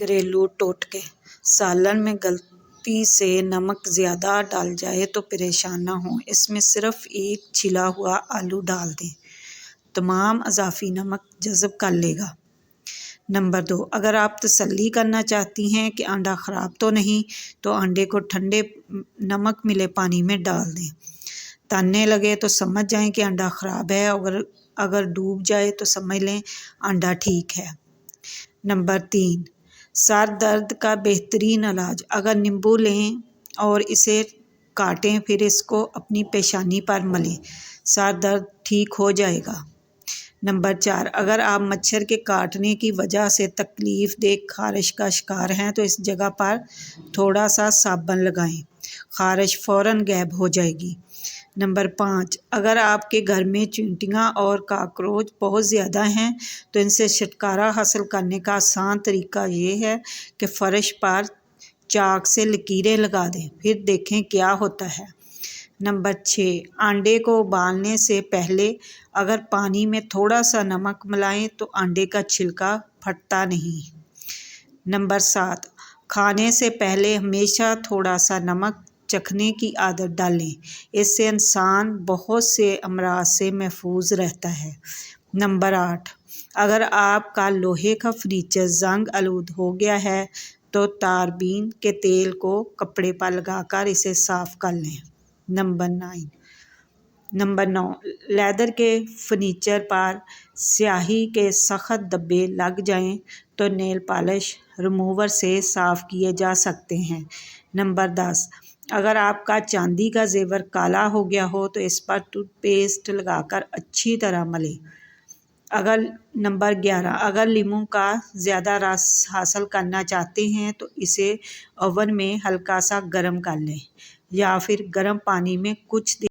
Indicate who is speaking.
Speaker 1: घरेलू टोटके। सालन में गलती से नमक ज़्यादा डाल जाए तो परेशान ना हों, इसमें सिर्फ एक छिला हुआ आलू डाल दें, तमाम अज़ाफ़ी नमक जज़ब कर लेगा। नंबर 2, अगर आप तसल्ली करना चाहती हैं कि अंडा ख़राब तो नहीं, तो अंडे को ठंडे नमक मिले पानी में डाल दें। तनने लगे तो समझ जाएं कि अंडा ख़राब है, अगर डूब जाए तो समझ लें अंडा ठीक है। नंबर 3, सर दर्द का बेहतरीन इलाज। अगर नींबू लें और इसे काटें, फिर इसको अपनी पेशानी पर मलें, सर दर्द ठीक हो जाएगा। नंबर 4, अगर आप मच्छर के काटने की वजह से तकलीफ़ दे ख़ारिश का शिकार हैं तो इस जगह पर थोड़ा सा साबुन लगाएं, ख़ारिश फ़ौरन गायब हो जाएगी। नंबर 5, अगर आपके घर में चींटियाँ और काकरोच बहुत ज़्यादा हैं तो इनसे छुटकारा हासिल करने का आसान तरीका ये है कि फ़र्श पर चाक से लकीरें लगा दें, फिर देखें क्या होता है। नंबर 6, अंडे को उबालने से पहले अगर पानी में थोड़ा सा नमक मिलाएं तो अंडे का छिलका फटता नहीं। नंबर 7, खाने से पहले हमेशा थोड़ा सा नमक चखने की आदत डालें, इससे इंसान बहुत से अमराज से महफूज रहता है। नंबर 8, अगर आपका लोहे का फर्नीचर जंग आलूद हो गया है तो तारबीन के तेल को कपड़े पर लगाकर इसे साफ़ कर लें। नंबर 9, लेदर के फर्नीचर पर स्याही के सख्त धब्बे लग जाएं तो नेल पॉलिश रिमूवर से साफ़ किए जा सकते हैं। नंबर 10, अगर आपका चांदी का जेवर काला हो गया हो तो इस पर टूथपेस्ट लगाकर अच्छी तरह मलें। नंबर 11, अगर लीमू का ज़्यादा रस हासिल करना चाहते हैं तो इसे ओवन में हल्का सा गर्म कर लें या फिर गर्म पानी में कुछ